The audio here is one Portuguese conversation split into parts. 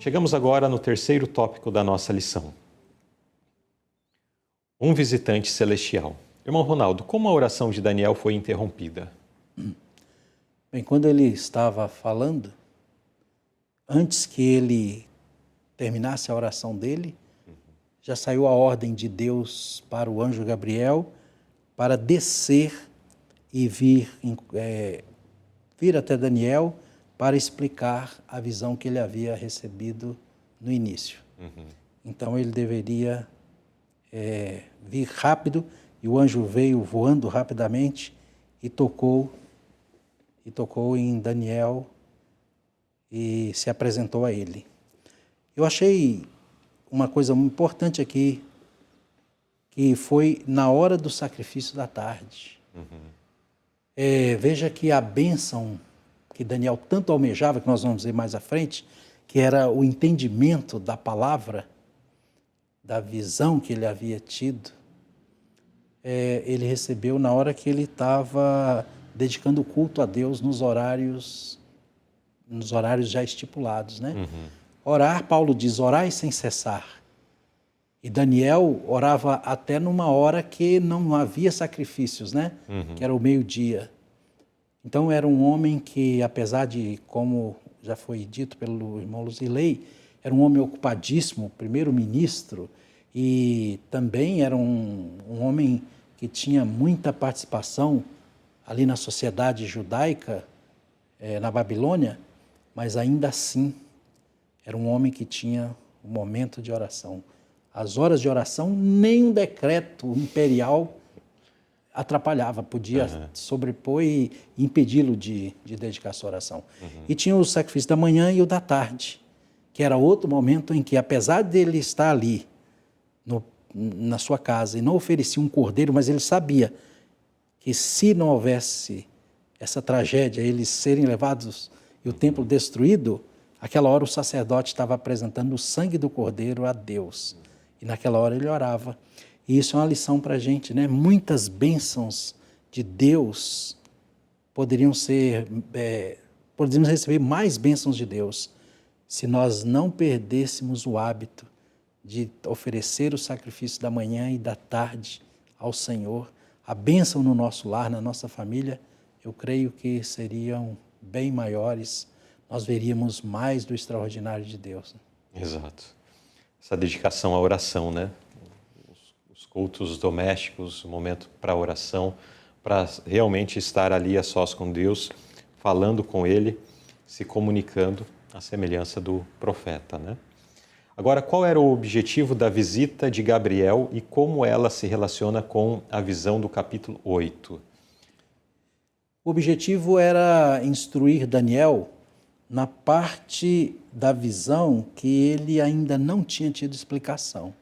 Chegamos agora no terceiro tópico da nossa lição. Um visitante celestial. Irmão Ronaldo, como a oração de Daniel foi interrompida? Bem, quando ele estava falando, antes que ele terminasse a oração dele, já saiu a ordem de Deus para o anjo Gabriel para descer e vir até Daniel para explicar a visão que ele havia recebido no início. Então ele deveria vir rápido, e o anjo veio voando rapidamente e tocou em Daniel e se apresentou a ele. Eu achei uma coisa importante aqui, que foi na hora do sacrifício da tarde. Veja que a bênção que Daniel tanto almejava, que nós vamos ver mais à frente, que era o entendimento da palavra, da visão que ele havia tido, ele recebeu na hora que ele estava dedicando o culto a Deus nos horários já estipulados, né? Orar, Paulo diz, orai sem cessar. E Daniel orava até numa hora que não havia sacrifícios, né? Que era o meio-dia. Então era um homem que, apesar de, como já foi dito pelo irmão Luzilei, era um homem ocupadíssimo, primeiro-ministro, e também era um homem que tinha muita participação ali na sociedade judaica, na Babilônia, mas ainda assim era um homem que tinha um momento de oração. As horas de oração, nem um decreto imperial atrapalhava, podia sobrepor e impedi-lo de dedicar sua oração. E tinha o sacrifício da manhã e o da tarde, que era outro momento em que, apesar dele estar ali na sua casa e não oferecia um cordeiro, mas ele sabia que se não houvesse essa tragédia, eles serem levados e o templo destruído, aquela hora o sacerdote estava apresentando o sangue do cordeiro a Deus. E naquela hora ele orava. E isso é uma lição para a gente, né? Muitas bênçãos de Deus poderíamos receber mais bênçãos de Deus se nós não perdêssemos o hábito de oferecer o sacrifício da manhã e da tarde ao Senhor. A bênção no nosso lar, na nossa família, eu creio que seriam bem maiores. Nós veríamos mais do extraordinário de Deus. Exato. Essa dedicação à oração, né? Os cultos domésticos, o momento para oração, para realmente estar ali a sós com Deus, falando com Ele, se comunicando, à semelhança do profeta, né? Agora, qual era o objetivo da visita de Gabriel e como ela se relaciona com a visão do capítulo 8? O objetivo era instruir Daniel na parte da visão que ele ainda não tinha tido explicação,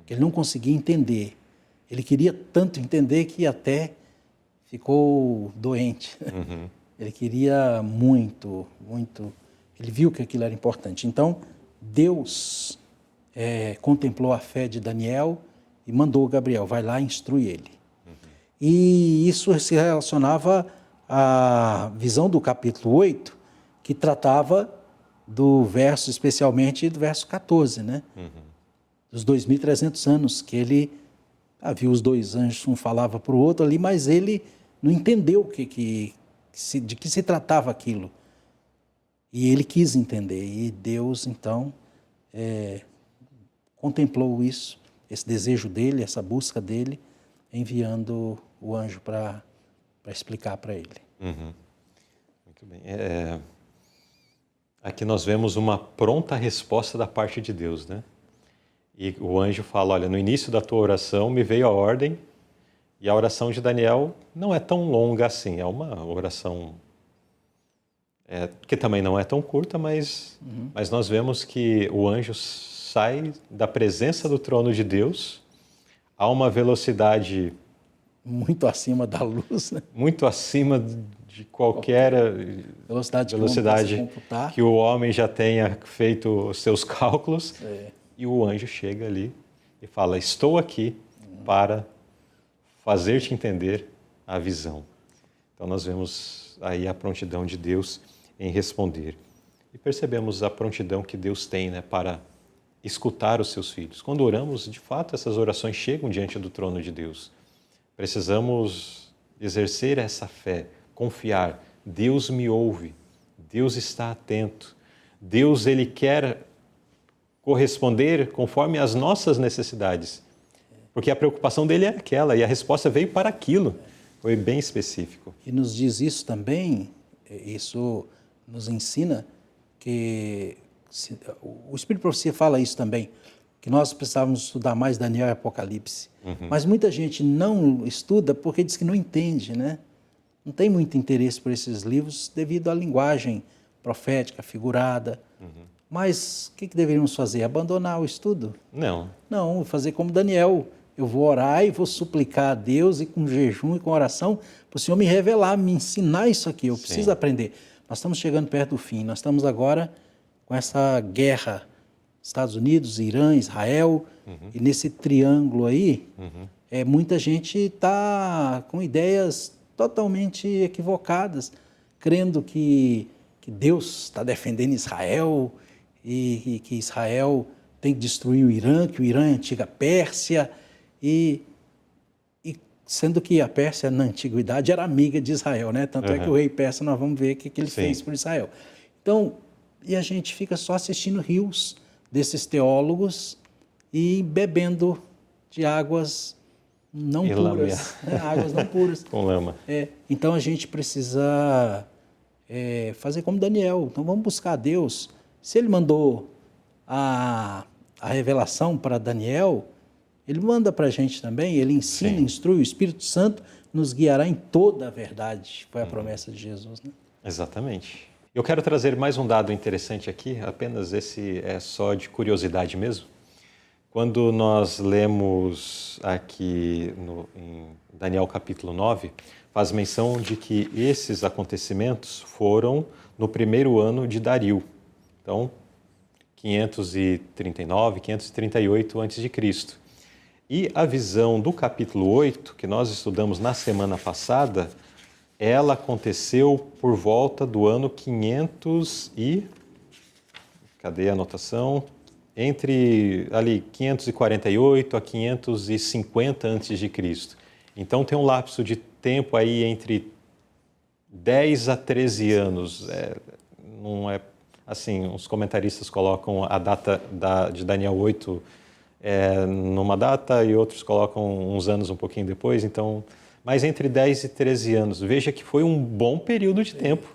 que ele não conseguia entender. Ele queria tanto entender que até ficou doente. Ele queria muito, muito. Ele viu que aquilo era importante. Então, Deus contemplou a fé de Daniel e mandou Gabriel, vai lá e instrui ele. E isso se relacionava à visão do capítulo 8, que tratava do verso, especialmente do verso 14, né? Dos 2.300 anos, que ele viu os dois anjos, um falava para o outro ali, mas ele não entendeu de que se tratava aquilo. E ele quis entender, e Deus, então, contemplou isso, esse desejo dele, essa busca dele, enviando o anjo para explicar para ele. Muito bem. Aqui nós vemos uma pronta resposta da parte de Deus, né? E o anjo fala, olha, no início da tua oração me veio a ordem, e a oração de Daniel não é tão longa assim, é uma oração que também não é tão curta, mas nós vemos que o anjo sai da presença do trono de Deus a uma velocidade muito acima da luz, né? Muito acima de qualquer velocidade que o homem já tenha feito os seus cálculos. E o anjo chega ali e fala, estou aqui para fazer-te entender a visão. Então nós vemos aí a prontidão de Deus em responder. e percebemos a prontidão que Deus tem, né, para escutar os seus filhos. Quando oramos, de fato, essas orações chegam diante do trono de Deus. Precisamos exercer essa fé, confiar. Deus me ouve, Deus está atento. Deus, Ele quer corresponder conforme as nossas necessidades. Porque a preocupação dele é aquela e a resposta veio para aquilo. Foi bem específico. E nos diz isso também, isso nos ensina que o Espírito de Profecia fala isso também, que nós precisávamos estudar mais Daniel e Apocalipse. Mas muita gente não estuda porque diz que não entende, né? Não tem muito interesse por esses livros devido à linguagem profética, figurada. Mas o que deveríamos fazer? Abandonar o estudo? Não. Não, fazer como Daniel. Eu vou orar e vou suplicar a Deus e com jejum e com oração para o Senhor me revelar, me ensinar isso aqui. Eu preciso aprender. Nós estamos chegando perto do fim. Nós estamos agora com essa guerra, Estados Unidos, Irã, Israel, e nesse triângulo aí, muita gente está com ideias totalmente equivocadas, crendo que Deus está defendendo Israel e que Israel tem que destruir o Irã, que o Irã é a antiga Pérsia, e sendo que a Pérsia, na antiguidade, era amiga de Israel, né? Tanto é que o rei persa, nós vamos ver o que ele fez por Israel. Então, e a gente fica só assistindo rios desses teólogos e bebendo de águas não puras. Né? Águas não puras. Com lama. Então, a gente precisa fazer como Daniel. Então, vamos buscar a Deus. Se ele mandou a revelação para Daniel, ele manda para a gente também, ele ensina, instrui, o Espírito Santo nos guiará em toda a verdade. Foi a promessa de Jesus, né? Exatamente. Eu quero trazer mais um dado interessante aqui, apenas esse é só de curiosidade mesmo. Quando nós lemos aqui em Daniel capítulo 9, faz menção de que esses acontecimentos foram no primeiro ano de Dario. Então, 539, 538 a.C. E a visão do capítulo 8, que nós estudamos na semana passada, ela aconteceu por volta do ano 500 e... Cadê a anotação? Entre ali 548 a 550 a.C. Então tem um lapso de tempo aí entre 10 a 13 anos. Não é assim, os comentaristas colocam a data de Daniel 8 numa data e outros colocam uns anos um pouquinho depois, então, mas entre 10 e 13 anos. Veja que foi um bom período de tempo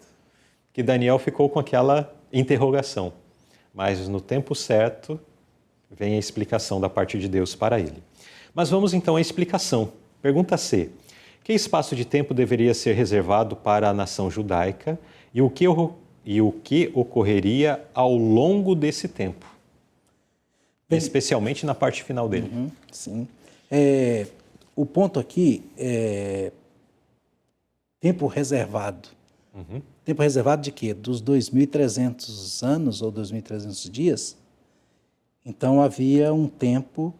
que Daniel ficou com aquela interrogação. Mas no tempo certo vem a explicação da parte de Deus para ele. Mas vamos então à explicação. Pergunta C. Que espaço de tempo deveria ser reservado para a nação judaica e o que ocorreria ao longo desse tempo? Especialmente na parte final dele. Sim. O ponto aqui é tempo reservado. Tempo reservado de quê? Dos 2.300 anos ou 2.300 dias. Então, havia um tempo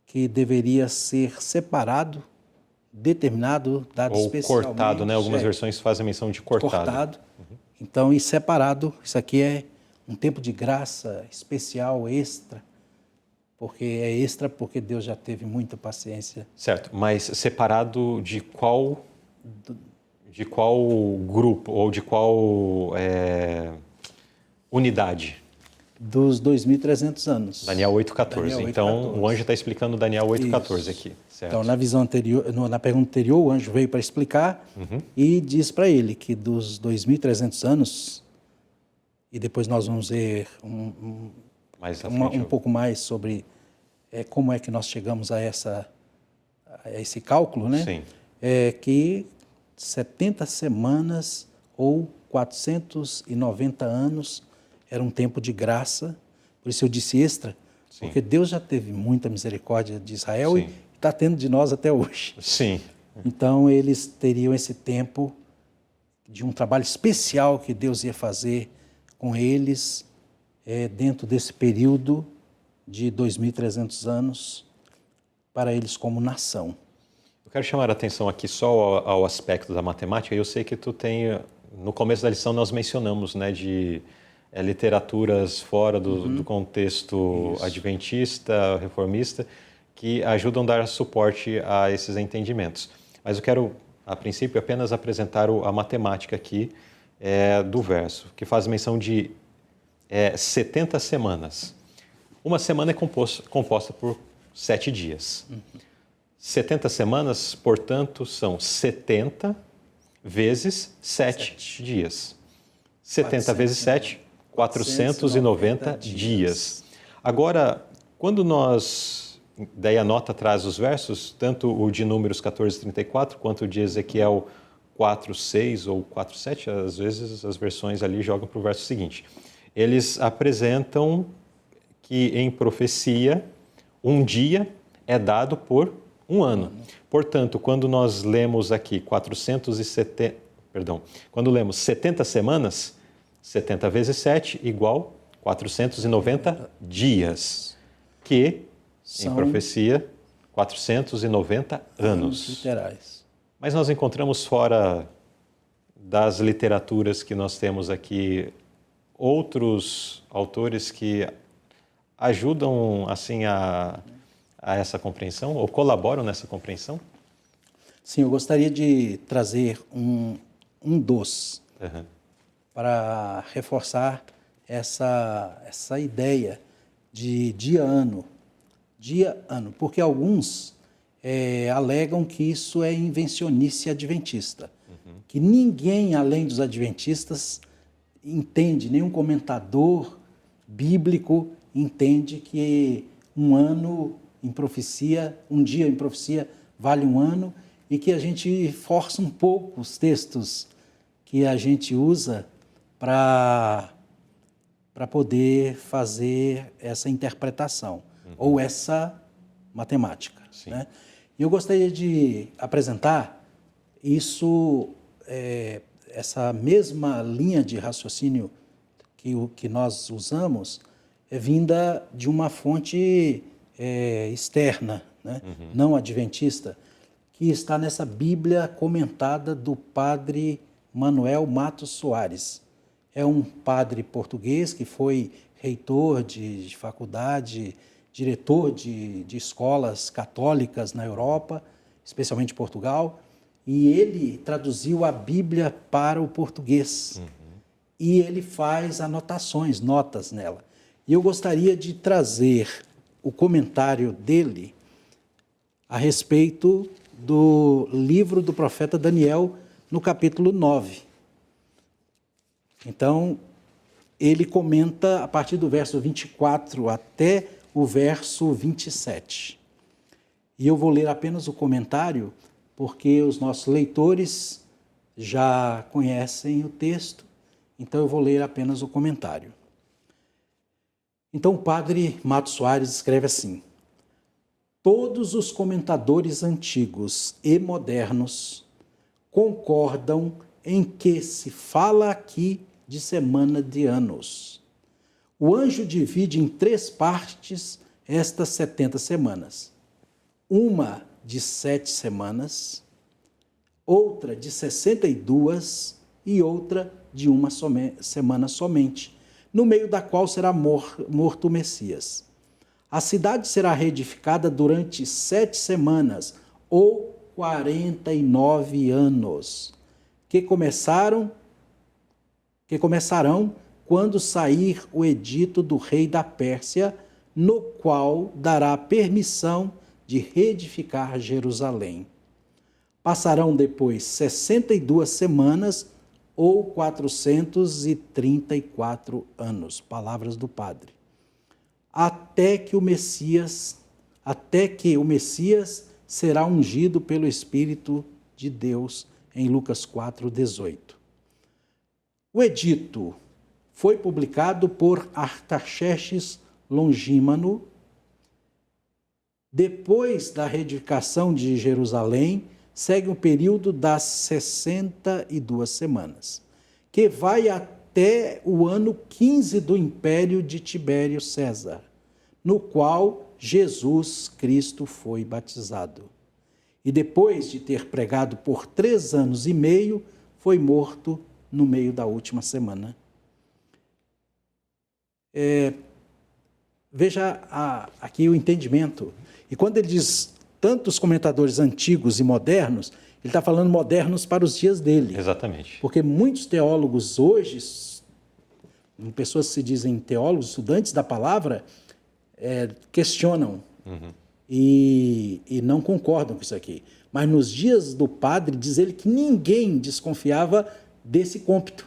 que deveria ser separado, determinado, dado ou especialmente. Ou cortado, né? Algumas versões fazem menção de cortado. Cortado. Então, e separado, isso aqui é um tempo de graça especial, extra, porque Deus já teve muita paciência. Certo, mas separado de qual grupo ou de qual unidade? Dos 2.300 anos. Daniel 8,14. Então, o anjo está explicando Daniel 8,14 aqui. Certo. Então, na visão anterior, na pergunta anterior, o anjo veio para explicar e diz para ele que dos 2.300 anos, e depois nós vamos ver um pouco mais sobre como é que nós chegamos a esse cálculo, né? Sim. Que 70 semanas ou 490 anos era um tempo de graça, por isso eu disse extra, porque Deus já teve muita misericórdia de Israel e está tendo de nós até hoje. Sim. Então, eles teriam esse tempo de um trabalho especial que Deus ia fazer com eles dentro desse período de 2.300 anos para eles como nação. Eu quero chamar a atenção aqui só ao aspecto da matemática. Eu sei que tu tem, no começo da lição nós mencionamos, né, de literaturas fora do contexto adventista, reformista, que ajudam a dar suporte a esses entendimentos. Mas eu quero, a princípio, apenas apresentar a matemática aqui do verso, que faz menção de 70 semanas. Uma semana é composta por 7 dias. 70 semanas, portanto, são 70 vezes 7 dias. 70 vezes 7, 490 dias. Agora, quando daí a nota traz os versos, tanto o de Números 14:34, quanto o de Ezequiel 4:6 ou 4:7, às vezes as versões ali jogam para o verso seguinte. Eles apresentam que em profecia, um dia é dado por um ano. Portanto, quando nós lemos aqui quando lemos 70 semanas, 70 vezes 7 igual 490 dias, que em profecia, 490 anos. Literais. Mas nós encontramos fora das literaturas que nós temos aqui outros autores que ajudam assim a essa compreensão ou colaboram nessa compreensão? Sim, eu gostaria de trazer um dos para reforçar essa ideia de dia-ano. Dia-ano, porque alguns alegam que isso é invencionice adventista, que ninguém além dos adventistas entende, nenhum comentador bíblico entende que um ano em profecia, um dia em profecia vale um ano, e que a gente força um pouco os textos que a gente usa para poder fazer essa interpretação, ou essa matemática. Né? E eu gostaria de apresentar isso, essa mesma linha de raciocínio que nós usamos é vinda de uma fonte externa, né? Não adventista, que está nessa Bíblia comentada do padre Manuel Matos Soares. É um padre português que foi reitor de faculdade, diretor de escolas católicas na Europa, especialmente Portugal, e ele traduziu a Bíblia para o português. E ele faz anotações, notas nela. E eu gostaria de trazer o comentário dele a respeito do livro do profeta Daniel, no capítulo 9. Então, ele comenta a partir do verso 24 até o verso 27. E eu vou ler apenas o comentário, porque os nossos leitores já conhecem o texto, então eu vou ler apenas o comentário. Então o padre Matos Soares escreve assim: todos os comentadores antigos e modernos concordam em que se fala aqui de semana de anos. O anjo divide em 3 partes estas 70 semanas. Uma de 7 semanas, outra de 62 e outra de uma semana somente, no meio da qual será morto o Messias. A cidade será reedificada durante 7 semanas, ou 49 anos, que começarão quando sair o edito do rei da Pérsia, no qual dará permissão de reedificar Jerusalém. Passarão depois 62 semanas ou 434 anos, palavras do padre, até que o Messias será ungido pelo Espírito de Deus, em Lucas 4:18. O edito foi publicado por Artaxerxes Longímano. Depois da reedificação de Jerusalém, segue um período das 62 semanas, que vai até o ano 15 do Império de Tibério César, no qual Jesus Cristo foi batizado. E depois de ter pregado por 3 anos e meio, foi morto no meio da última semana. Veja aqui o entendimento. E quando ele diz tantos comentadores antigos e modernos, ele está falando modernos para os dias dele. Exatamente. Porque muitos teólogos hoje, pessoas que se dizem teólogos, estudantes da palavra, questionam e não concordam com isso aqui. Mas nos dias do padre, diz ele que ninguém desconfiava desse cômpito.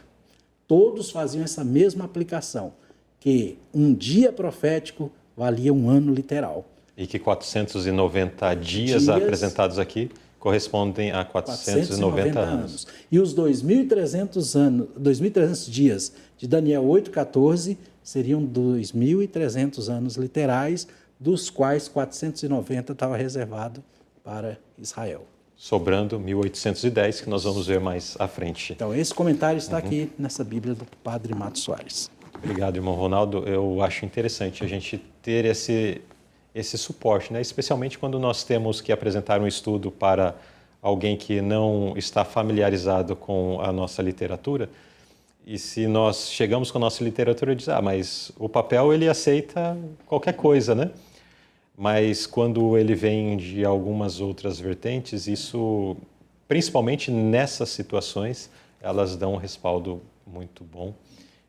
Todos faziam essa mesma aplicação, que um dia profético valia um ano literal. E que 490 dias apresentados aqui correspondem a 490 anos. E os 2.300 dias de Daniel 8,14 seriam 2.300 anos literais, dos quais 490 estava reservado para Israel. Sobrando 1810, que nós vamos ver mais à frente. Então, esse comentário está aqui nessa Bíblia do Padre Matos Soares. Obrigado, irmão Ronaldo. Eu acho interessante a gente ter esse suporte, né? Especialmente quando nós temos que apresentar um estudo para alguém que não está familiarizado com a nossa literatura. E se nós chegamos com a nossa literatura e dizemos, mas o papel ele aceita qualquer coisa, né? Mas quando ele vem de algumas outras vertentes, isso, principalmente nessas situações, elas dão um respaldo muito bom.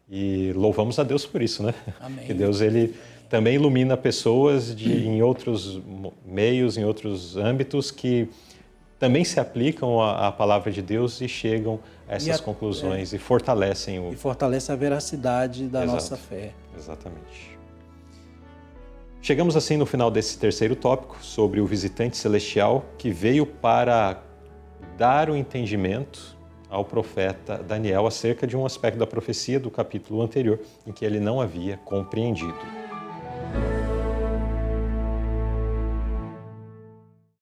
E louvamos a Deus por isso, né? Amém. Que Deus ele também ilumina pessoas em outros meios, em outros âmbitos que também se aplicam à palavra de Deus e chegam a essas conclusões e fortalecem E fortalece a veracidade da nossa fé. Exatamente. Chegamos assim no final desse terceiro tópico sobre o visitante celestial que veio para dar o entendimento ao profeta Daniel acerca de um aspecto da profecia do capítulo anterior em que ele não havia compreendido.